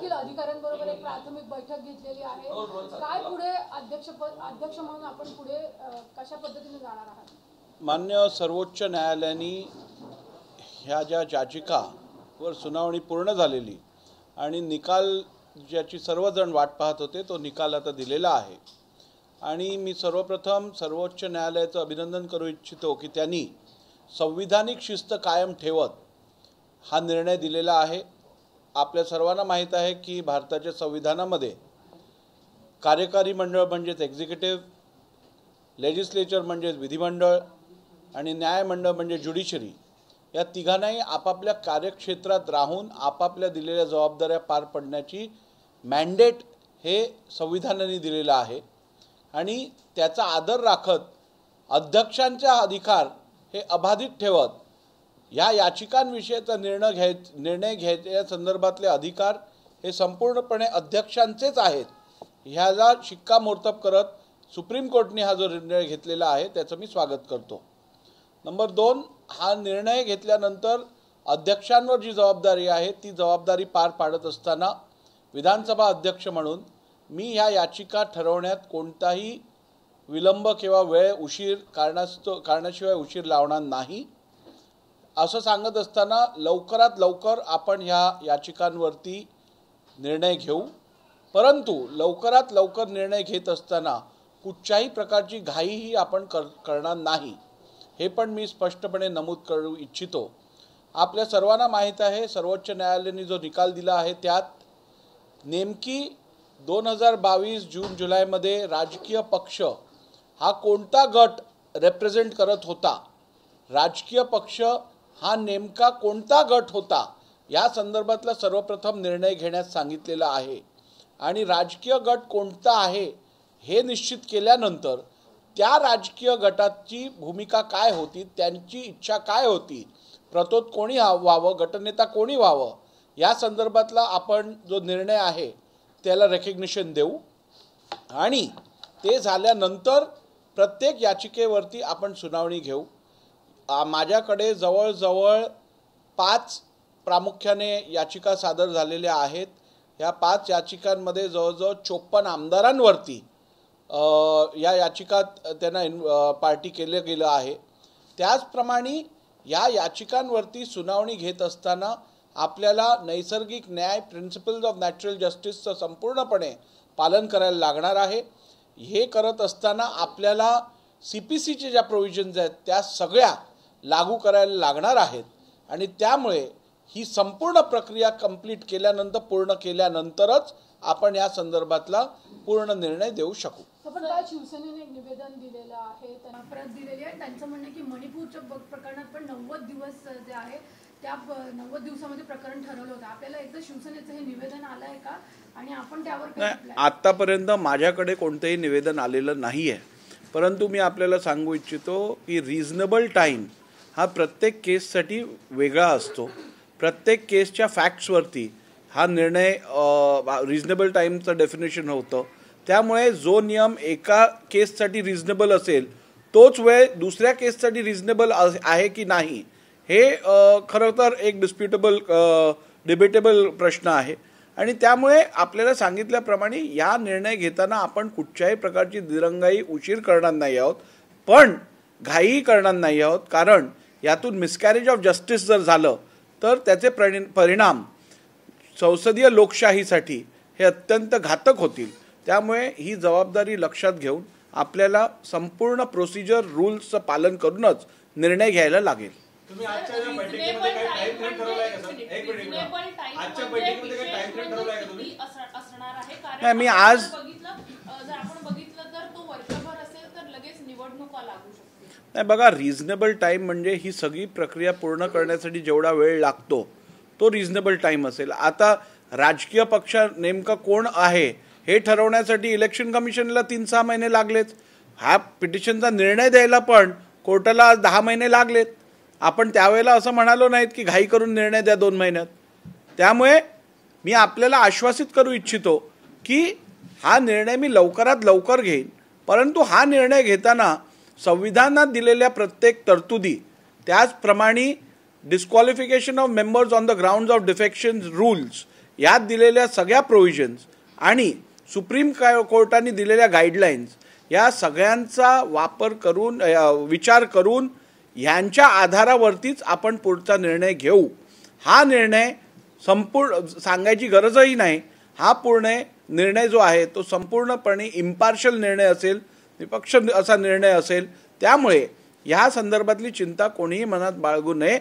विभागातील अधिकाऱ्यांबरोबर एक प्राथमिक बैठक घेतलेली आहे. काय पुढे अध्यक्ष म्हणून आपण पुढे कशा पद्धतीने जाणार आहात? मान्य सर्वोच्च न्यायालयाने ह्या ज्या याचिकावर सुनावणी पूर्ण झालेली आणि निकाल ज्याची सर्वजण वाट पाहत होते तो निकाल आता दिलेला आहे. आणि मी सर्वप्रथम सर्वोच्च न्यायालयाचं अभिनंदन करू इच्छितो की त्यांनी संविधानिक शिस्त कायम ठेवत हा निर्णय दिलेला आहे. आपल्या सर्वांना माहीत आहे की भारताच्या संविधानामध्ये कार्यकारी मंडळ म्हणजेच एक्झिक्युटिव्ह, लेजिस्लेचर म्हणजेच विधिमंडळ आणि न्यायमंडळ म्हणजे ज्युडिशरी या तिघांनाही आपापल्या कार्यक्षेत्रात राहून आपापल्या दिलेल्या जबाबदाऱ्या पार पाडण्याची मॅन्डेट हे संविधानाने दिलेलं आहे. आणि त्याचा आदर राखत अध्यक्षांचा अधिकार हे अबाधित ठेवत या याचिकांविषयीचा निर्णय घ्यायच्या संदर्भातले अधिकार हे संपूर्णपणे अध्यक्षांचेच आहेत. ह्याला शिक्कामोर्तब करत सुप्रीम कोर्टने हा जो निर्णय घेतलेला आहे त्याचं मी स्वागत करतो. नंबर 2, हा निर्णय घेतल्यानंतर अध्यक्षांवर जी जबाबदारी आहे ती जबाबदारी पार पाडत असताना विधानसभा अध्यक्ष म्हणून मी ह्या याचिका ठरवण्यात कोणताही विलंब किंवा उशीर कारणाशिवाय उशीर लावणार नाही असं सांगत असताना लवकरात लवकर आपण ह्या याचिकांवरती निर्णय घेऊ. परंतु लवकरात लवकर निर्णय घेत असताना कुठच्याही प्रकारची घाईही आपण करणार नाही हे पण मी स्पष्टपणे नमूद करू इच्छितो. आपल्या सर्वांना माहीत आहे सर्वोच्च न्यायालयाने जो निकाल दिला आहे त्यात नेमकी 2022 जून जुलैमध्ये राजकीय पक्ष हा कोणता गट रिप्रेझेंट करत होता, राजकीय पक्ष हा नेमका कोणता गट होता या संदर्भातला सर्वप्रथम निर्णय घेण्यास सांगितलेला आहे. आणि राजकीय गट कोणता आहे हे निश्चित केल्यानंतर त्या राजकीय गटाची भूमिका काय होती, त्यांची इच्छा काय होती, प्रतोद कोणी व्हावं, गटनेता कोणी व्हावं या संदर्भातला आपण जो निर्णय आहे त्याला रेकग्निशन देऊ. आणि ते झाल्यानंतर प्रत्येक याचिकेवरती आपण सुनावणी घेऊ. माझ्याकडे जवळजवळ 5 प्रामुख्याने याचिका सादर झालेल्या आहेत. ह्या 5 याचिकांमध्ये जवळजवळ 54 आमदारांवरती या याचिकात त्यांना पार्टी केलं गेलं आहे. त्याचप्रमाणे या याचिकांवरती सुनावणी घेत असताना आपल्याला नैसर्गिक न्याय प्रिन्सिपल्स ऑफ नॅचरल जस्टिसचं संपूर्णपणे पालन करायला लागणार आहे. हे करत असताना आपल्याला CPCचे ज्या प्रोव्हिजन्स आहेत त्या सगळ्या लागू करायला लागणार आहेत. आणि त्यामुळे ही संपूर्ण प्रक्रिया पूर्ण केल्यानंतरच आपण या संदर्भातला पूर्ण निर्णय देऊ शकू. पण काय शिवसेनेने एक निवेदन दिलेलं आहे, त्यांना परत दिलेली आहे. त्यांचं म्हणणं आहे की मणिपूरच्या प्रकरणात पण 90 दिवस जे आहे त्या 90 दिवसामध्ये प्रकरण ठरवलं होतं. आपल्याला एकदा शिवसेनेचं हे निवेदन आलं आहे का आणि आपण त्यावर आतापर्यंत माझ्याकडे कोणतंही निवेदन आलेलं नाही आहे. परंतु मी आपल्याला सांगू इच्छितो की रिझनेबल टाईम हा प्रत्येक केससाठी वेगळा असतो. प्रत्येक केसच्या फॅक्ट्सवरती हा निर्णय रिझनेबल टाईमचं डेफिनेशन होतं. त्यामुळे जो नियम एका केससाठी रिझनेबल असेल तोच वेळ दुसऱ्या केससाठी रिझनेबल आहे की नाही हे खरं तर एक डिबेटेबल प्रश्न आहे. आणि त्यामुळे आपल्याला सांगितल्याप्रमाणे या निर्णय घेताना आपण कुठच्याही प्रकारची दिरंगाई उशीर करणार नाही आहोत, पण घाई करणार नाही आहोत. कारण यातून मिसकॅरेज ऑफ जस्टिस जर झालं तर त्याचे परिणाम संसदीय लोकशाहीसाठी हे अत्यंत घातक होतील. त्यामुळे ही जबाबदारी लक्षात घेऊन आपल्याला संपूर्ण प्रोसिजर रूल्सचं पालन करूनच निर्णय घ्यायला लागेल. तुम्ही आजच्या बैठकीमध्ये काही टाइम फ्रेम ठरवलाय का सर? एक मिनिट आजच्या बैठकीमध्ये काही टाइम फ्रेम ठरवलाय का तुम्ही? असणार आहे कारण नाही, मी आज जर आपण बघितलं तर तो वर्षभर असेल तर लगेच निवडणुका लागू शकते. नाही बघा, रिझनेबल टाइम म्हणजे ही सगळी प्रक्रिया पूर्ण करण्यासाठी जेवढा वेळ लागतो तो रिझनेबल टाइम असेल. आता राजकीय पक्ष नेमका कोण आहे हे ठरवण्यासाठी इलेक्शन कमिशनला 3-6 महिने लागलेत. हा पिटिशनचा निर्णय द्यायला पण कोर्टाला 10 महिने लागलेत. आपण त्यावेळेला असं म्हणालो नाहीत की घाई करून निर्णय द्या 2 महिन्यात. त्यामुळे मी आपल्याला आश्वासित करू इच्छितो की हा निर्णय मी लवकरात लवकर घेईन. परंतु हा निर्णय घेताना संविधानात दिलेल्या प्रत्येक तरतुदी त्याचप्रमाणे disqualification of members on the grounds of defection rules यात दिलेल्या सगळ्या प्रोव्हिजन्स आणि सुप्रीम कोर्टाने दिलेल्या गाईडलाईन्स या सगळ्यांचा वापर करून विचार करून ह्यांच्या आधारावरतीच आपण पुढचा निर्णय घेऊ. हा निर्णय संपूर्ण सांगायची गरजही नाही. हा पूर्ण निर्णय जो आहे तो संपूर्णपणे इम्पार्शल निर्णय असेल, निपक्ष असा निर्णय असेल. त्यामुळे ह्या संदर्भातली चिंता कोणीही मनात बाळगू नये.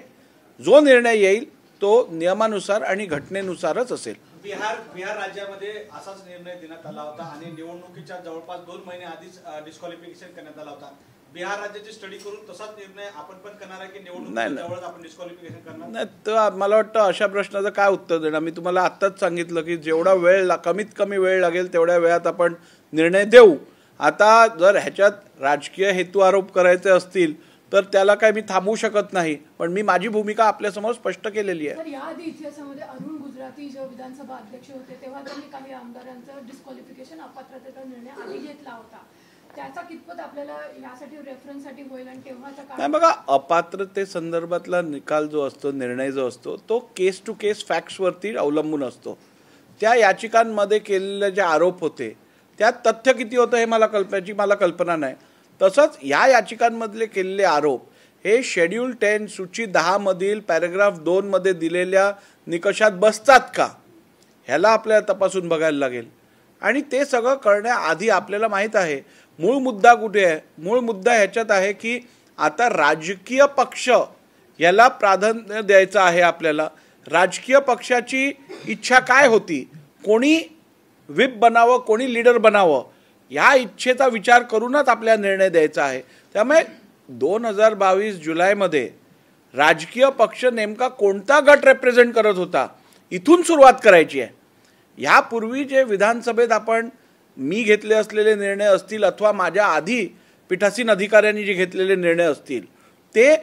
जो निर्णय येईल तो नियमानुसार आणि घटनेनुसारच असेल. बिहार राज्यामध्ये असाच निर्णय देण्यात आला होता आणि निवडणुकीच्या जवळपास 2 महिने आधीच डिस्क्वालिफिकेशन करण्यात आला होता. बिहार राज्याची स्टडी करून तसाच निर्णय आपण पण करणार आहे की निवडणुकीच्या जवळच आपण डिस्क्वालिफिकेशन करणार? नाही, तर मला वाटतं अशा प्रश्नाचं काय उत्तर देणार. मी तुम्हाला आत्ताच सांगितलं की जेवढा वेळ कमीत कमी वेळ लागेल तेवढ्या वेळात आपण निर्णय देऊ. आता जर ह्याच्यात राजकीय हेतू आरोप करायचे असतील तर त्याला काय मी थांबवू शकत नाही. पण मी माझी भूमिका आपल्यासमोर स्पष्ट केलेली आहे. तर याआधी इतिहासामध्ये अरुण गुजराती जेव्हा विधानसभा अध्यक्ष होते तेव्हा त्यांनी काही आमदारांचं डिस्क्वालिफिकेशन अपात्रतेचा निर्णय आधी घेतला होता. त्याचा कितपत आपल्याला यासाठी रेफरन्ससाठी होईल आणि तेव्हाचा काय? नाही बघा, अपात्रते संदर्भातला निकाल जो असतो, निर्णय जो असतो तो केस टू केस फॅक्ट्सवरती अवलंबून असतो. त्या याचिकांमध्ये केलेले जे आरोप होते त्यात तथ्य किती होतं हे मला कल्पना नाही. तसंच या याचिकांमधले केलेले आरोप हे शेड्यूल 10 सूची 10 मधील पॅराग्राफ 2 मध्ये दिलेल्या निकषात बसतात का ह्याला आपल्याला तपासून बघायला लागेल. आणि ते सगळं करण्याआधी आपल्याला माहीत आहे मूळ मुद्दा कुठे आहे. मूळ मुद्दा ह्याच्यात आहे की आता राजकीय पक्ष याला प्राधान्य द्यायचं आहे. आपल्याला राजकीय पक्षाची इच्छा काय होती, कोणी व्हिप बनावं, कोणी लीडर बनावं, या इच्छेचा विचार करूनच आपल्याला निर्णय द्यायचा आहे. त्यामुळे 2022 जुलैमध्ये राजकीय पक्ष नेमका कोणता गट रिप्रेझेंट करत होता इथून सुरुवात करायची आहे. यापूर्वी जे विधानसभेत मी घेतले असलेले निर्णय असतील अथवा माझ्या आधी पीठासीन अधिकाऱ्यांनी जे घेतलेले निर्णय असतील ते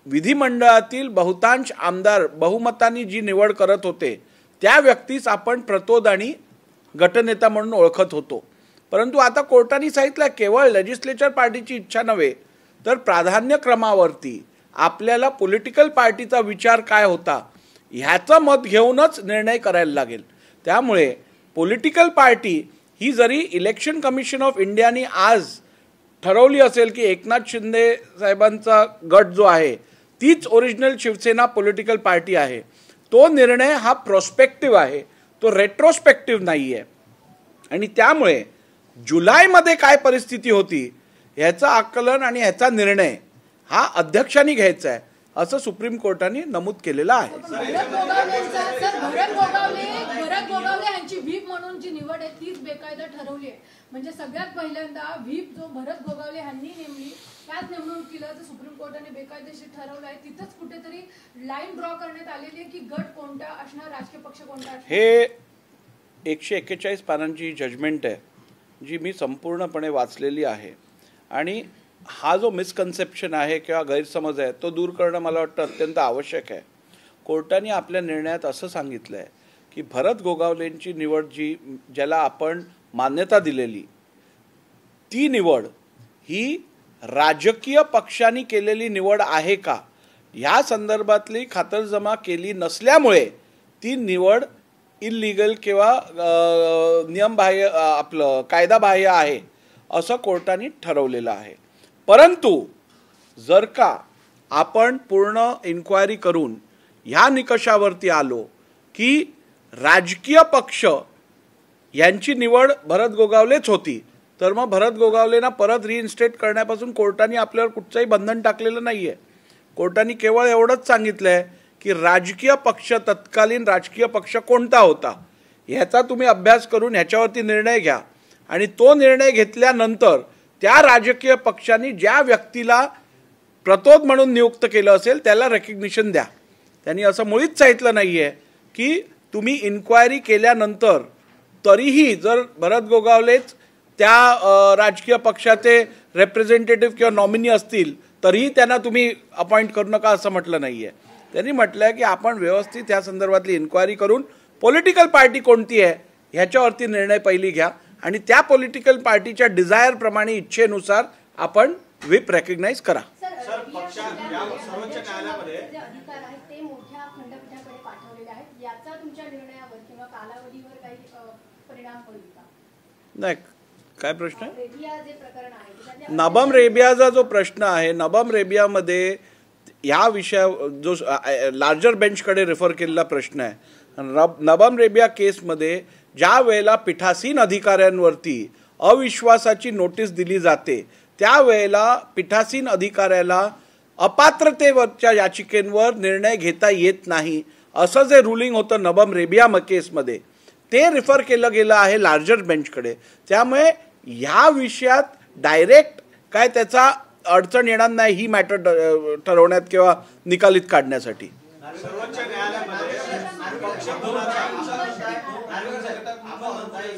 विधिमंडळातील बहुतांश आमदार बहुमताने जी निवड करत होते त्या व्यक्तीस आपण प्रतोद आणि गटनेता म्हणून ओळखत होतो. परंतु आता कोर्टाने सांगितलं केवळ लेजिस्लेचर पार्टीची इच्छा नव्हे तर प्राधान्यक्रमावरती आपल्याला पॉलिटिकल पार्टीचा विचार काय होता ह्याचं मत घेऊनच निर्णय करायला लागेल. त्यामुळे पॉलिटिकल पार्टी ही जरी इलेक्शन कमिशन ऑफ इंडियाने आज ठरवली असेल की एकनाथ शिंदे साहेबांचा गट जो आहे तीच ओरिजिनल शिवसेना पॉलिटिकल पार्टी आहे, तो निर्णय हा प्रोस्पेक्टिव्ह आहे, तो रेट्रोस्पेक्टिव्ह नाही आहे. आणि त्यामुळे जुलैमध्ये काय परिस्थिती होती ह्याचं आकलन आणि ह्याचा निर्णय हा अध्यक्षांनी घ्यायचा आहे असं सुप्रीम कोर्टाने नमूद केलेलं आहे. भरत गोगावले यांची व्हीप म्हणून जी निवड आहे तीच बेकायदा ठरवली आहे. म्हणजे सगळ्यात पहिल्यांदा व्हीप जो भरत गोगावले यांनी नेमली त्याच नेमणुकीला जर सुप्रीम कोर्टाने बेकायदेशीर ठरवलं आहे तिथंच कुठेतरी लाईन ड्रॉ करण्यात आलेली आहे की गट कोणता असणार, राजकीय पक्ष कोणता असणार. हे 141 पानांची जजमेंट आहे जी मी संपूर्णपणे वाचलेली आहे. आणि हा जो मिसकन्सेप्शन आहे किंवा गैरसमज आहे तो दूर करणं मला वाटतं अत्यंत आवश्यक आहे. कोर्टाने आपल्या निर्णयात असं सांगितलं आहे की भरत गोगावलेंची निवड ज्याला आपण मान्यता दिलेली ती निवड ही राजकीय पक्षांनी केलेली निवड आहे का ह्या संदर्भातली खातरजमा केली नसल्यामुळे ती निवड इल्लीगल किंवा नियमबाह्य कायदाबाह्य आहे असं कोर्टाने ठरवलेलं आहे. परंतु जर का आपण पूर्ण इन्क्वायरी करून ह्या निकषावरती आलो की राजकीय पक्ष यांची निवड भरत गोगावलेच होती तर मग भरत गोगावलेंना परत रिइन्स्टेट करण्यापासून कोर्टाने आपल्यावर कुठचंही बंधन टाकलेलं नाही आहे. कोर्टाने केवळ एवढंच सांगितलं आहे की राजकीय पक्ष तत्कालीन राजकीय पक्ष कोणता होता ह्याचा तुम्ही अभ्यास करून ह्याच्यावरती निर्णय घ्या आणि तो निर्णय घेतल्यानंतर त्या राजकीय पक्षांनी ज्या व्यक्तीला प्रतोद म्हणून नियुक्त केलं असेल त्याला रेकग्निशन द्या. त्यांनी असं मुळीच सांगितलं नाही आहे की तुम्ही इन्क्वायरी केल्यानंतर तरीही जर भरत गोगावलेच त्या राजकीय पक्षाचे रिप्रेझेंटेटिव्ह किंवा नॉमिनी असतील तरीही त्यांना तुम्ही अपॉइंट करू नका असं म्हटलं नाही आहे. त्यांनी म्हटलं आहे की आपण व्यवस्थित ह्या संदर्भातली इन्क्वायरी करून पॉलिटिकल पार्टी कोणती आहे ह्याच्यावरती निर्णय पहिली घ्या आणि त्या पॉलिटिकल पार्टीच्या डिझायर प्रमाणे इच्छेनुसार आपण व्हिप रेकग्नाइज करा. सर सर्वोच्च न्यायालयामध्ये जे अधिकार आहेत ते मोठ्या खंडपीठाकडे पाठवलेले आहेत याचा तुमच्या निर्णयावर कालावधीवर काही परिणाम होईल का? नाही, काय प्रश्न आहे? रेबिया जे प्रकरण आहे, नबम रेबियाचा जो प्रश्न आहे, नबम रेबियामध्ये या विषया जो लार्जर बेंचकडे रेफर केलेला प्रश्न आहे. नबम रेबिया केसमध्ये ज्या वेळेला पीठासीन अधिकाऱ्यांवरती अविश्वासाची नोटीस दिली जाते त्यावेळेला पीठासीन अधिकाऱ्याला अपात्रतेवरच्या याचिकेंवर निर्णय घेता येत नाही असं जे रुलिंग होतं नबम रेबिया केसमध्ये, ते रेफर केलं गेलं आहे लार्जर बेंचकडे. त्यामुळे ह्या विषयात डायरेक्ट काय त्याचा अडचण येणार नाही ही मॅटर ठरवण्यात किंवा निकालित काढण्यासाठी. सर्वोच्च न्यायालयामध्ये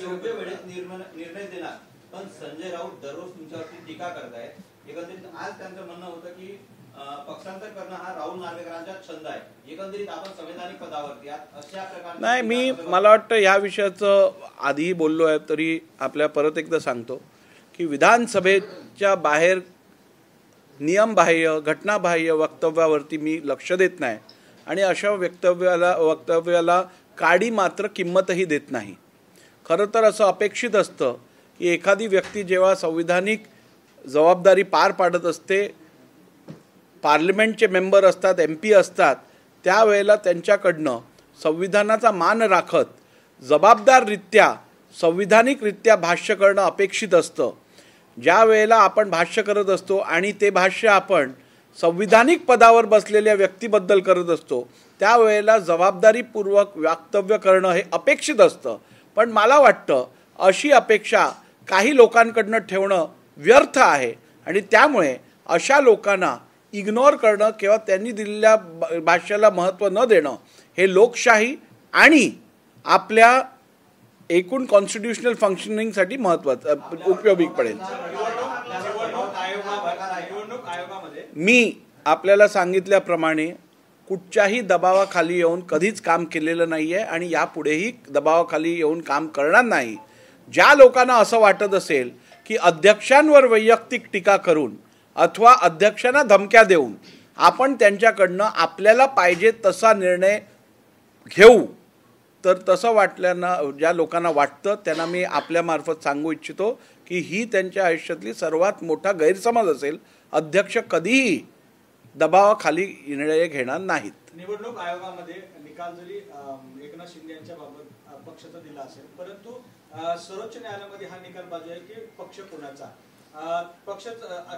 योग्य वेळेत निर्णय देणार, पण संजय राऊत दररोज तुमच्यावरती टीका करतायत. एकंदरीत आज त्यांचं म्हणणं होतं की पक्षांतर करणं हा राहुल नार्वेकरांचा छंद आहे. एकंदरीत आपण संवैधानिक पदावरती अशा प्रकारे नाही, मला वाटतं ह्या विषयाचं आधीही बोललो आहे, तरी आपल्या परत एकदा सांगतो की विधानसभेच्या बाहेर नियमबाह्य घटनाबाह्य वक्तव्यावरती मी लक्ष देत नाही आणि अशा वक्तव्याला काडी मात्र किंमतही देत नाही. खरं तर असं अपेक्षित असतं की एखादी व्यक्ती जेव्हा संविधानिक जबाबदारी पार पाडत असते, पार्लमेंटचे मेंबर असतात, MP असतात, त्यावेळेला त्यांच्याकडनं संविधानाचा मान राखत जबाबदाररित्या संविधानिकरित्या भाष्य करणं अपेक्षित असतं. ज्या वेळेला आपण भाष्य करत असतो आणि ते भाष्य आपण संविधानिक पदावर बसलेल्या व्यक्तीबद्दल करत असतो त्यावेळेला जबाबदारीपूर्वक वक्तव्य करणं हे अपेक्षित असतं. पण मला वाटतं अशी अपेक्षा काही लोकांकडनं ठेवणं व्यर्थ आहे आणि त्यामुळे अशा लोकांना इग्नोर करणं किंवा त्यांनी दिलेल्या भाष्याला महत्त्व न देणं हे लोकशाही आणि आपल्या एकूण कॉन्स्टिट्युशनल फंक्शनिंगसाठी महत्त्वाचं उपयोगी पडेल. मी आपल्याला सांगितल्याप्रमाणे कुठच्याही दबावाखाली येऊन कधीच काम केलेलं नाही आहे आणि यापुढेही दबावाखाली येऊन काम करणार नाही. ज्या लोकांना असं वाटत असेल की अध्यक्षांवर वैयक्तिक टीका करून अथवा अध्यक्षांना धमक्या देऊन आपण त्यांच्याकडनं आपल्याला पाहिजे तसा निर्णय घेऊ, तर तसं वाटल्यानं ज्या लोकांना वाटतं त्यांना मी आपल्यामार्फत सांगू इच्छितो की ही त्यांच्या आयुष्यातली सर्वात मोठा गैरसमज असेल. अध्यक्ष कधीही दबावाखाली निर्णय घेणार नाहीत. निवडणूक आयोगामध्ये निकाल जरी एकनाथ शिंदे यांच्या बाबत पक्षाचा दिला असेल, परंतु सर्वोच्च न्यायालयामध्ये हा निकाल बाजू आहे की पक्ष कोणाचा. पक्ष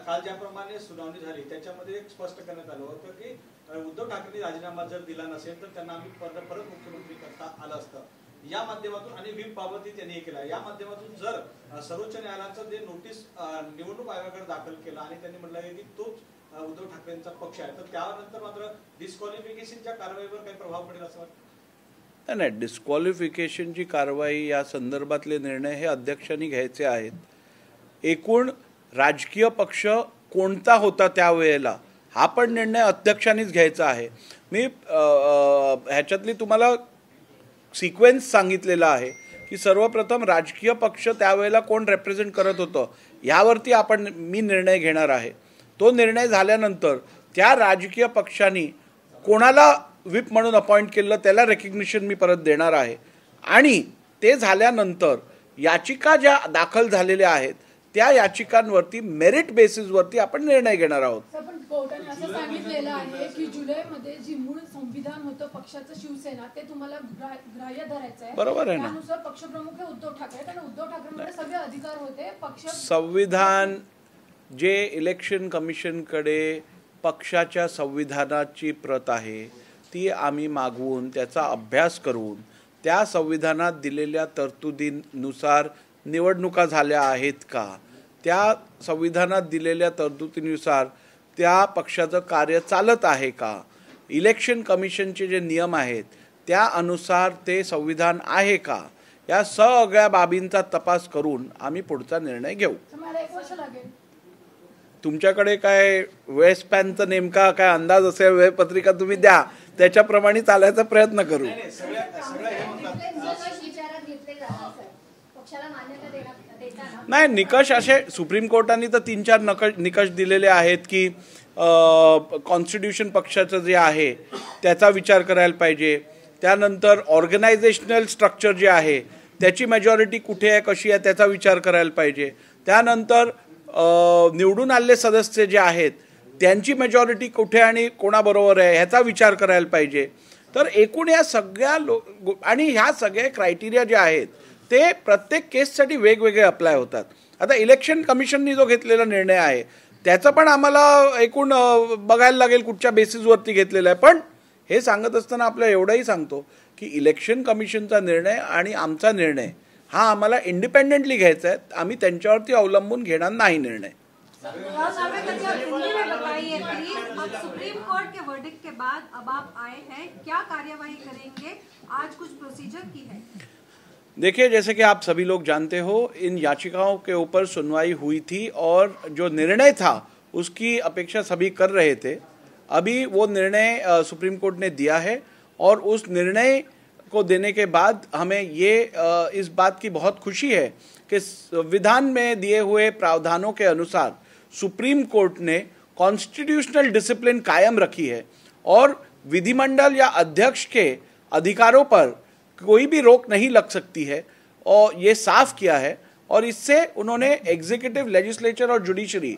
काल ज्याप्रमाणे सुनावणी झाली त्याच्यामध्ये एक स्पष्ट करण्यात आलं होतं की उद्धव ठाकरेंनी राजीनामा जर दिला नसेल तर त्यांना आम्ही परत मुख्यमंत्री करता आलं असतं. या माध्यमातून आणि व्हीप बाबतही त्यांनी केला. या माध्यमातून जर सर्वोच्च न्यायालयाचं जे नोटीस निवडणूक आयोगाकडे दाखल केलं आणि त्यांनी म्हटलं की तोच उद्धव ठाकरेंचा पक्ष आहे, तर त्यानंतर मात्र डिस्क्वालिफिकेशनच्या कारवाईवर काही प्रभाव पडेल असं वाटतं? नाही, डिस्क्वालिफिकेशनची कारवाई या संदर्भातले निर्णय हे अध्यक्षांनी घ्यायचे आहेत. एकूण राजकीय पक्ष कोणता होता त्यावेळेला हा पण निर्णय अध्यक्षांनीच घ्यायचा आहे. मी ह्याच्यातली तुम्हाला सिक्वेन्स सांगितलेला आहे की सर्वप्रथम राजकीय पक्ष त्यावेळेला कोण रेप्रेझेंट करत होतं यावरती मी निर्णय घेणार आहे. तो निर्णय झाल्यानंतर त्या राजकीय पक्षांनी कोणाला व्हिप म्हणून अपॉइंट केलं त्याला रेकग्निशन मी परत देणार आहे आणि ते झाल्यानंतर याचिका ज्या दाखल झालेल्या आहेत त्या याचिकांवरती मेरिट बेसिसवरती आपण निर्णय घेणार आहोत. पण कोर्टाने असं सांगितलेलं आहे की जुलैमध्ये जी मूळ संविधान होतं पक्षाचं शिवसेना ते तुम्हाला ग्राह्य धरायचं आहे. बरोबर आहे ना. त्यानुसार पक्षप्रमुख हे उद्धव ठाकरे आणि उद्धव ठाकरेंकडे सगळे अधिकार होते. पक्ष संविधान जे इलेक्शन कमिशनकडे पक्षाच्या संविधानाची प्रत आहे ती आम्ही मागवून त्याचा अभ्यास करून त्या संविधानात दिलेल्या तरतुदीनुसार निवडणुका झाल्या आहेत का, त्या संविधानात दिलेल्या तरतुदीनुसार त्या पक्षाचं कार्य चालत आहे का, इलेक्शन कमिशनचे जे नियम आहेत त्या अनुसार ते संविधान आहे का, या सगळ्या बाबींचा तपास करून आम्ही पुढचा निर्णय घेऊ. मला 1 वर्ष लागेल. तुमच्याकडे काय वेळ स्पॅनचा नेमका काय अंदाज असेल वेळपत्रिका तुम्ही द्या, त्याच्याप्रमाणे चालायचा प्रयत्न करू. नाही, निकष असे सुप्रीम कोर्टाने तर 3-4 निकष दिलेले आहेत की कॉन्स्टिट्यूशन पक्षाचं जे आहे त्याचा विचार करायला पाहिजे, त्यानंतर ऑर्गनायझेशनल स्ट्रक्चर जे आहे त्याची मेजॉरिटी कुठे आहे, कशी आहे, त्याचा विचार करायला पाहिजे. त्यानंतर निवडून आलेले सदस्य जे आहेत त्यांची मेजॉरिटी कुठे आणि कोणाबरोबर आहे ह्याचा विचार करायला पाहिजे. तर एकूण या सगळ्या आणि ह्या सगळे क्रायटेरिया जे आहेत ते प्रत्येक केससाठी वेगवेगळे अप्लाय होतात. आता इलेक्शन कमिशननी जो घेतलेला निर्णय आहे त्याचं पण आम्हाला एकूण बघायला लागेल कुठच्या बेसिसवरती घेतलेला आहे. पण हे सांगत असताना आपल्याला एवढंही सांगतो की इलेक्शन कमिशनचा निर्णय आणि आमचा निर्णय हा आम्हाला इंडिपेंडेंटली घ्यायचा आहे. आम्ही त्यांच्यावरती अवलंबून घेणार नाही निर्णय. सुप्रीम कोर्ट के वर्डिक्ट के बाद अब आप आए हैं, क्या कार्यवाही करेंगे? आज कुछ प्रोसीजर की है? देखिए, जैसे कि आप सभी लोग जानते हो, इन याचिकाओं के ऊपर सुनवाई हुई थी और जो निर्णय था उसकी अपेक्षा सभी कर रहे थे. अभी वो निर्णय सुप्रीम कोर्ट ने दिया है और उस निर्णय को देने के बाद हमें ये इस बात की बहुत खुशी है कि विधान में दिए हुए प्रावधानों के अनुसार सुप्रीम कोर्ट ने कॉन्स्टिट्यूशनल डिसिप्लिन कायम रखी है और विधिमंडल या अध्यक्ष के अधिकारों पर कोई भी रोक नहीं लग सकती है और ये साफ किया है. और इससे उन्होंने एग्जीक्यूटिव, लेजिस्लेचर और जुडिशरी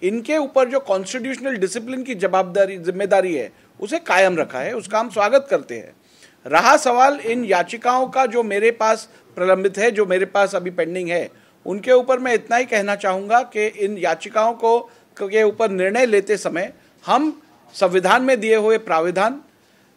इनके ऊपर जो कॉन्स्टिट्यूशनल डिसिप्लिन की जिम्मेदारी है उसे कायम रखा है. उसका हम स्वागत करते हैं. रहा सवाल इन याचिकाओं का जो मेरे पास प्रलंबित है, जो मेरे पास अभी पेंडिंग है, उनके ऊपर मैं इतना ही कहना चाहूँगा कि इन याचिकाओं के ऊपर निर्णय लेते समय हम संविधान में दिए हुए प्राविधान,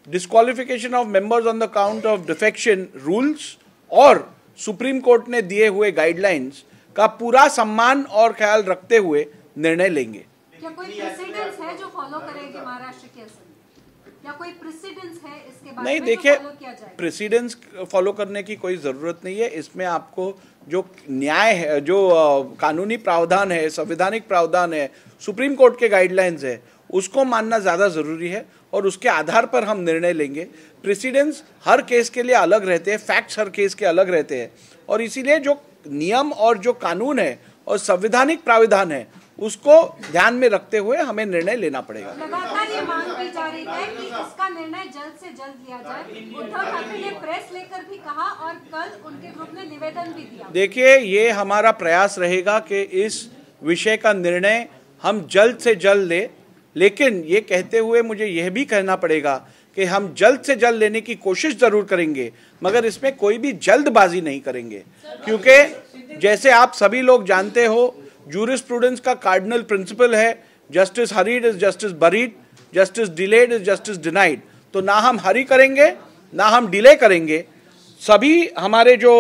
disqualification of members on the count of defection rules और सुप्रीम कोर्ट ने दिए हुए गाइडलाइंस का पूरा सम्मान और ख्याल रखते हुए निर्णय लेंगे. क्या कोई प्रेसिडेंस है जो फॉलो करेंगे महाराष्ट्र के असेंबली? या कोई प्रेसिडेंस है इसके बारे नहीं, में देखिए, जो फॉलो किया जाए? प्रेसिडेंस फॉलो करने की कोई ज़रूरत नहीं है. इसमें आपको जो न्याय है, जो कानूनी प्रावधान है, संवैधानिक प्रावधान है, सुप्रीम कोर्ट के गाइडलाइंस है, उसको मानना ज़्यादा ज़रूरी है और उसके आधार पर हम निर्णय लेंगे. प्रेसिडेंस हर केस के लिए अलग रहते हैं, फैक्ट्स हर केस के अलग रहते हैं और इसीलिए जो नियम और जो कानून है और संवैधानिक प्राविधान है उसको ध्यान में रखते हुए हमें निर्णय लेना पड़ेगा. लगातार ये मांग की जा रही है कि इसका निर्णय जल्द से जल्द लिया जाए. उद्धव ठाकरे ने प्रेस लेकर भी कहा और कल उनके ग्रुप ने निवेदन भी दिया. देखिए, ये हमारा प्रयास रहेगा कि इस विषय का निर्णय हम जल्द से जल्द ले, लेकिन ये कहते हुए मुझे यह भी कहना पड़ेगा कि हम जल्द से जल्द लेने की कोशिश जरूर करेंगे, मगर इसमें कोई भी जल्दबाजी नहीं करेंगे. क्योंकि जैसे आप सभी लोग जानते हो, जूरिस्प्रूडेंस का कार्डिनल प्रिंसिपल है justice hurried is justice buried, justice delayed is justice denied. तो ना हम हरी करेंगे ना हम डिले करेंगे. सभी हमारे जो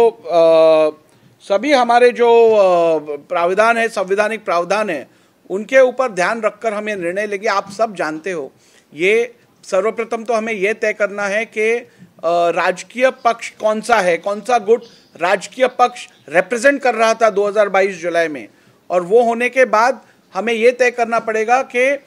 प्राविधान है, संवैधानिक प्रावधान है, उनके ऊपर ध्यान रखकर हमें निर्णय लेंगे. आप सब जानते हो, ये सर्वप्रथम तो हमें यह तय करना है कि राजकीय पक्ष कौन सा है, कौन सा गुट राजकीय पक्ष रिप्रेजेंट कर रहा था 2022 जुलाई में, और वो होने के बाद हमें ये तय करना पड़ेगा कि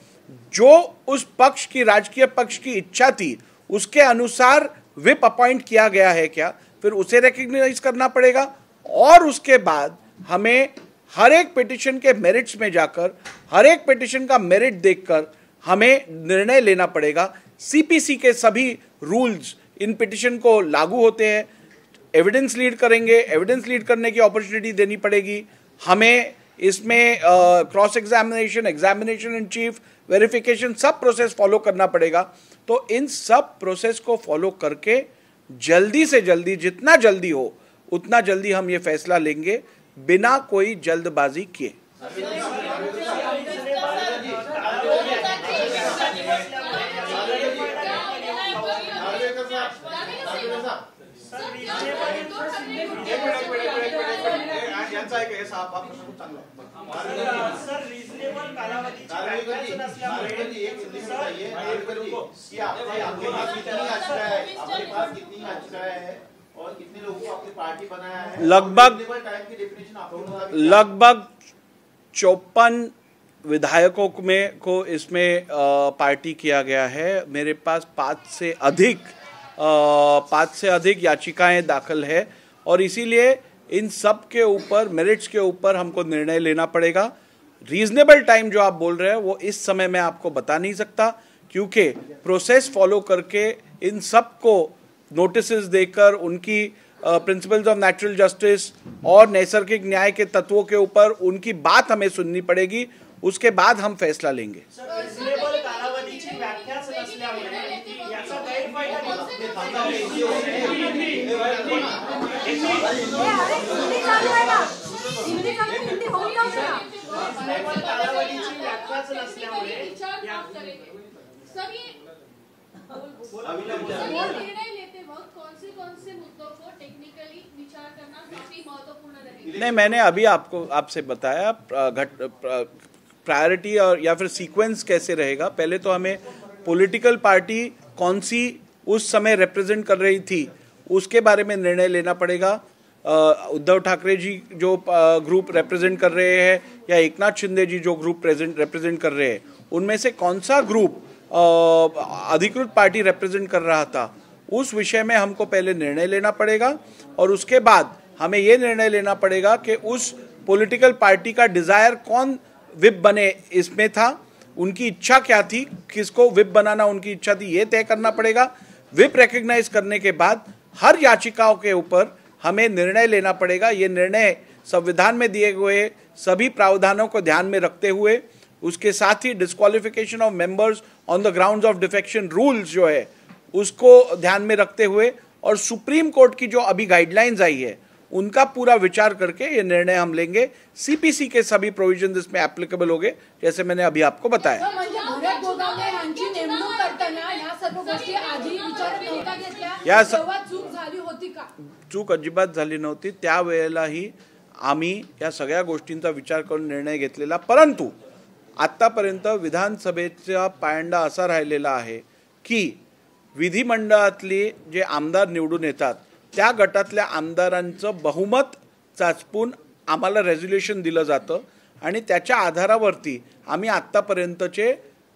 जो उस पक्ष की, राजकीय पक्ष की इच्छा थी उसके अनुसार व्हिप अपॉइंट किया गया है क्या, फिर उसे रिकॉग्नाइज करना पड़ेगा. और उसके बाद हमें हर एक पिटिशन के मेरिट्स में जाकर, हर एक पिटिशन का मेरिट देखकर हमें निर्णय लेना पड़ेगा. सीपीसी के सभी रूल्स इन पिटिशन को लागू होते हैं. एविडेंस लीड करेंगे, एविडेंस लीड करने की अपॉर्चुनिटी देनी पड़ेगी. हमें इसमें cross examination, examination in chief, verification, sub process follow करना पड़ेगा. तो इन सब प्रोसेस को फॉलो करके जल्दी से जल्दी, जितना जल्दी हो उतना जल्दी हम ये फैसला लेंगे, बिना कोई जल्दबाजी किए. सर, रीजनेबल कालावधीची व्याख्याच नसल्यामुळे और कितने लोगों को अपनी पार्टी बनाया है? लगभग 54 विधायकों को इसमें पार्टी किया गया है. मेरे पास 5 से अधिक याचिकाएं दाखिल है और इसीलिए इन सब के ऊपर, मेरिट्स के ऊपर हमको निर्णय लेना पड़ेगा. रीजनेबल टाइम जो आप बोल रहे हैं वो इस समय मैं आपको बता नहीं सकता, क्योंकि प्रोसेस फॉलो करके इन सब को नोटिसेस देकर उनकी प्रिंसिपल्स ऑफ नेचुरल जस्टिस और नैसर्गिक न्याय के तत्वों के ऊपर उनकी बात हमें सुननी पड़ेगी, उसके बाद हम फैसला लेंगे। रिजनेबल कालावधीची व्याख्याच नसल्यामुळे याचा गैरफायदा रिजनेबल कालावधीची व्याख्याच नसल्यामुळे सर ये निर्णय लेते वक्त कौन से मुद्दों को टेक्निकली विचार करना काफी महत्वपूर्ण रहेगा? नहीं, मैंने अभी आपसे बताया प्रायोरिटी और या फिर सीक्वेंस कैसे रहेगा। पहले तो हमें पॉलिटिकल पार्टी कौन सी उस समय रिप्रेजेंट कर रही थी उसके बारे में निर्णय लेना पड़ेगा। उद्धव ठाकरे जी जो ग्रुप रिप्रेजेंट कर रहे हैं या एकनाथ शिंदे जी जो ग्रुप रिप्रेजेंट कर रहे हैं, उनमें से कौन सा ग्रुप अधिकृत पार्टी रिप्रेजेंट कर रहा था, उस विषय में हमको पहले निर्णय लेना पड़ेगा। और उसके बाद हमें ये निर्णय लेना पड़ेगा कि उस पॉलिटिकल पार्टी का डिज़ायर कौन विप बने इसमें था, उनकी इच्छा क्या थी, किसको विप बनाना उनकी इच्छा थी, ये तय करना पड़ेगा। विप रिकग्नाइज करने के बाद हर याचिकाओं के ऊपर हमें निर्णय लेना पड़ेगा। ये निर्णय संविधान में दिए हुए सभी प्रावधानों को ध्यान में रखते हुए, उसके साथ ही disqualification of members on the grounds of defection rules जो है उसको ध्यान में रखते हुए, और सुप्रीम कोर्ट की जो अभी गाइडलाइंस आई है उनका पूरा विचार करके ये निर्णय हम लेंगे। सीपीसी के सभी प्रोविजन इसमें एप्लीकेबल होंगे, जैसे मैंने अभी आपको बताया। चूक अजिबात झाली नव्हती, त्यावेळेलाही आम्ही या सगळ्या गोष्टींचा विचार करून निर्णय घेतलेला। परंतु आतापर्यंत विधानसभेचा पायंडा असा राहिलेला आहे की विधिमंडळातले जे आमदार निवडून येतात त्या गटातल्या आमदारांचं बहुमत चाचपून आम्हाला रेझोल्युशन दिलं जातं आणि त्याच्या आधारावरती आम्ही आत्तापर्यंतचे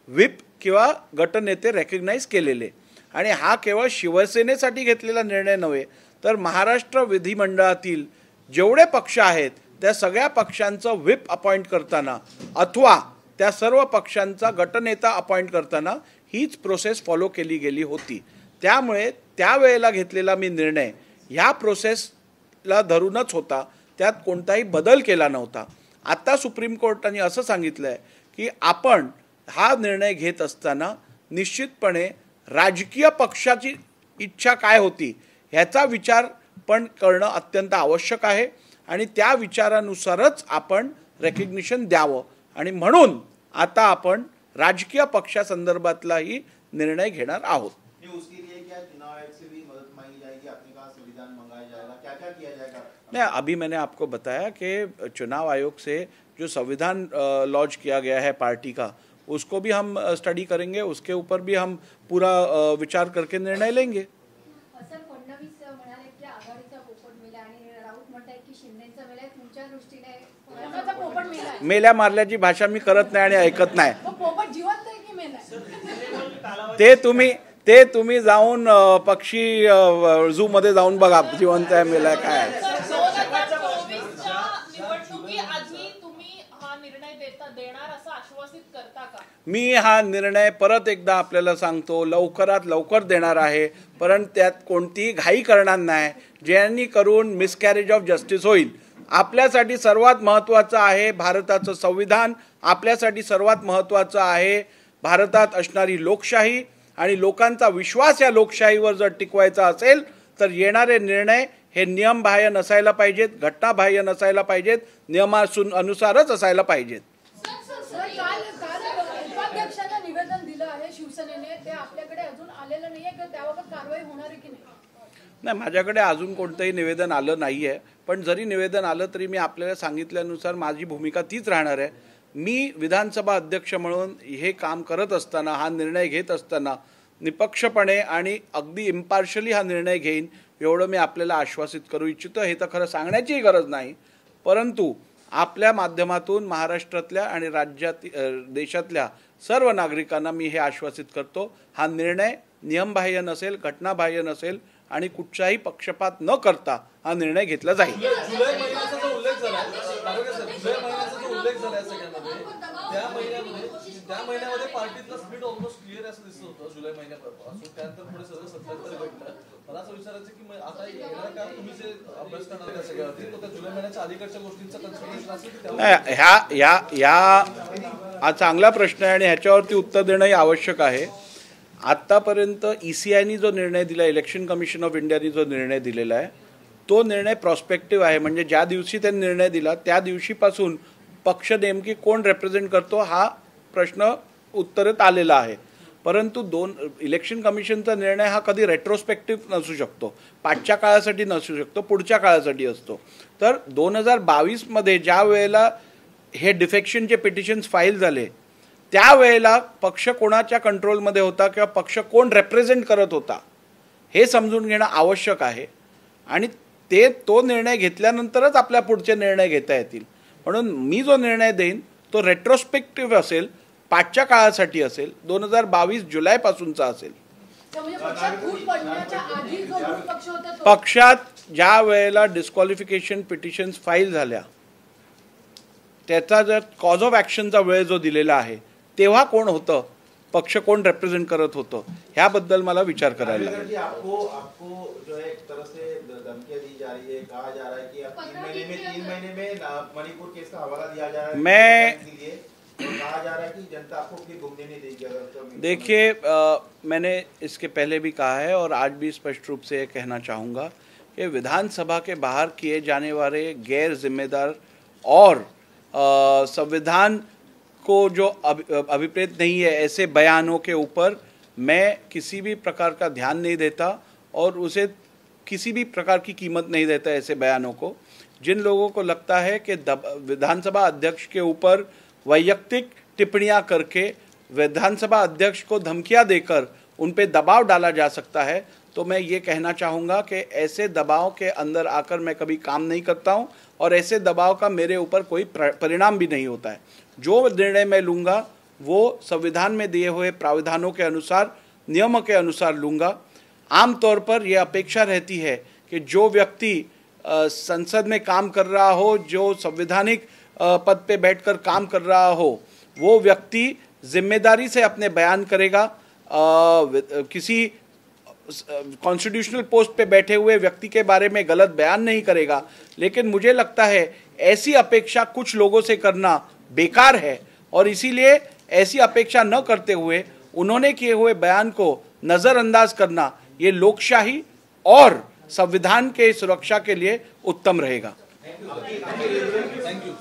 व्हिप किंवा गटनेते रेकग्नाइज केलेले। आणि हा केवळ शिवसेनेसाठी घेतलेला निर्णय नव्हे, तर महाराष्ट्र विधिमंडळातील जेवढे पक्ष आहेत त्या सगळ्या पक्षांचं व्हिप अपॉइंट करताना अथवा त्या सर्व पक्षांचा गटनेता अपॉइंट करताना हीच प्रोसेस फॉलो केली गेली होती। त्यामुळे त्यावेळेला घेतलेला मी निर्णय ह्या प्रोसेसला धरूनच होता, त्यात कोणताही बदल केला नव्हता। आता सुप्रीम कोर्टाने असं सांगितलं आहे की आपण हा निर्णय घेत असताना निश्चितपणे राजकीय पक्षाची इच्छा काय होती ह्याचा विचार पण करणं अत्यंत आवश्यक आहे आणि त्या विचारानुसारच आपण रेकग्निशन द्यावं। आणि म्हणून आता आपण राजकीय पक्षासंदर्भातलाही निर्णय घेणार आहोत। नहीं, अभी मैंने आपको बताया कि चुनाव आयोग से जो संविधान लॉन्च किया गया है पार्टी का, उसको भी हम स्टडी करेंगे, उसके ऊपर भी हम पूरा विचार करके निर्णय लेंगे। सर, फडणवीस म्हणाले की आघाडीचा पोपट मेला आणि राऊत म्हणतात की शिंदेचा मेला, तुमच्या दृष्टीने कोणाचा पोपट मेला? मेल्या मारल्याची भाषा मी करत नाही आणि ऐकत नाही। पोपट जिवंत आहे की मेला? ते तुम्ही जाऊन पक्षी झू मध्ये जाऊन बघा जिवंत आहे मेला काय। मी हा निर्णय परत एकदा आपल्याला सांगतो, लवकरात लवकर देणार आहे, परंतु त्यात कोणतीही घाई करणार नाही, ज्यांनी करून मिसकॅरेज ऑफ जस्टिस होईल। आपल्यासाठी सर्वात महत्त्वाचं आहे भारताचं संविधान, आपल्यासाठी सर्वात महत्त्वाचं आहे भारतात असणारी लोकशाही, आणि लोकांचा विश्वास या लोकशाहीवर जर टिकवायचा असेल तर येणारे निर्णय हे नियमबाह्य नसायला पाहिजेत, घटनाबाह्य नसायला पाहिजेत, नियमानुसारच असायला पाहिजेत। उपाध्यक्षांना निवेदन दिलं आहे शिवसेनेने, ते आपल्याकडे अजून आलेलं नाहीये की त्याबाबत कारवाई होणार आहे की नाही? नाही, माझ्याकडे अजून कोणतंही निवेदन आलं नाही आहे, पण जरी निवेदन आलं तरी मी आपल्याला सांगितल्यानुसार माझी भूमिका तीच राहणार आहे। मी विधानसभा अध्यक्ष म्हणून हे काम करत असताना, हा निर्णय घेत असताना निपक्षपणे आणि अगदी इम्पार्शली हा निर्णय घेईन एवढं मी आपल्याला आश्वासित करू इच्छितो। हे तर खरं सांगण्याचीही गरज नाही, परंतु आपल्या माध्यमातून महाराष्ट्रातल्या आणि देशातल्या सर्व नागरिकांना मी हे आश्वासित करतो, हा निर्णय नियमबाह्य नसेल, घटनाबाह्य नसेल आणि कुठचाही पक्षपात न करता हा निर्णय घेतला जाईल। जुलै महिन्याचा जो उल्लेख झाला, जुलै महिन्याचा जो उल्लेख झाला सगळ्यांमध्ये त्या महिन्यामध्ये पार्टीतला स्प्लिट ऑलमोस्ट क्लिअर असं दिसत होतं जुलै महिन्यापासून. त्यानंतर पुढे सगळं सत्याहत्तर भेटलं. मला असं विचारायचं की आता येणाऱ्या काळात तुम्ही जे अभ्यास करणार त्या सगळ्यावरती तो त्या जुलै महिन्याच्या अलीकडच्या गोष्टींचा कन्सिडरेशन असेल की हा चांगला प्रश्न आहे आणि ह्याच्यावरती उत्तर देणंही आवश्यक आहे. आत्तापर्यंत ECIने जो निर्णय दिला, इलेक्शन कमिशन ऑफ इंडियाने जो निर्णय दिलेला आहे तो निर्णय प्रॉस्पेक्टिव्ह आहे. म्हणजे ज्या दिवशी त्यांनी निर्णय दिला त्या दिवशीपासून पक्ष नेमकी कोण रिप्रेझेंट करतो हा प्रश्न उत्तरेत आलेला आहे. परंतु इलेक्शन कमिशनचा निर्णय हा कधी रेट्रोस्पेक्टिव्ह नसू शकतो, पाठच्या काळासाठी नसू शकतो, पुढच्या काळासाठी असतो. तर 2022मध्ये ज्या वेळेला हे डिफेक्शनचे पिटिशन्स फाईल झाले त्यावेळेला पक्ष कोणाच्या कंट्रोलमध्ये होता किंवा पक्ष कोण रेप्रेझेंट करत होता हे समजून घेणं आवश्यक आहे. आणि तो निर्णय घेतल्यानंतरच आपल्या पुढचे निर्णय घेता येतील. म्हणून मी जो निर्णय देईन तो रेट्रोस्पेक्टिव्ह असेल, पाठच्या काळासाठी असेल, 2022 जुलैपासूनचा असेल. पक्षात ज्या वेळेला डिस्क्वालिफिकेशन पिटिशन्स फाईल झाल्या त्याचा जर कॉज ऑफ ॲक्शनचा वेळ जो दिलेला आहे तेव्हा कोण होतं, पक्ष कोण रिप्रेझेंट करत होतं ह्याबद्दल मला विचार करायला लागेल. आपको जो है एक तरह से धमकियां दी जा रही है, कहा जा रहा है कि 3 महीने में मणिपुर केस का हवाला दिया जा रहा है. कहा जा रहा है कि जनता आपको फिर घूमने नहीं देगी. देखिए मैंने इसके पहले भी कहा है और आज भी स्पष्ट रूप से कहना चाहूँगा कि विधानसभा के बाहर किए जाने वाले गैर जिम्मेदार और संविधान को जो अभिप्रेत नहीं है ऐसे बयानों के ऊपर मैं किसी भी प्रकार का ध्यान नहीं देता और उसे किसी भी प्रकार की कीमत नहीं देता. ऐसे बयानों को जिन लोगों को लगता है कि विधानसभा अध्यक्ष के ऊपर वैयक्तिक टिप्पणियां करके विधानसभा अध्यक्ष को धमकियां देकर उन पे दबाव डाला जा सकता है, तो मैं ये कहना चाहूँगा कि ऐसे दबाव के अंदर आकर मैं कभी काम नहीं करता हूँ और ऐसे दबाव का मेरे ऊपर कोई परिणाम भी नहीं होता है. जो निर्णय मैं लूँगा वो संविधान में दिए हुए प्रावधानों के अनुसार, नियमों के अनुसार लूँगा. आमतौर पर यह अपेक्षा रहती है कि जो व्यक्ति संसद में काम कर रहा हो, जो संवैधानिक पद पे बैठकर काम कर रहा हो, वो व्यक्ति जिम्मेदारी से अपने बयान करेगा. किसी कॉन्स्टिट्यूशनल पोस्ट पे बैठे हुए व्यक्ति के बारे में गलत बयान नहीं करेगा. लेकिन मुझे लगता है ऐसी अपेक्षा कुछ लोगों से करना बेकार है और इसीलिए ऐसी अपेक्षा न करते हुए उन्होंने किए हुए बयान को नज़रअंदाज करना ये लोकशाही और संविधान के सुरक्षा के लिए उत्तम रहेगा. Thank you.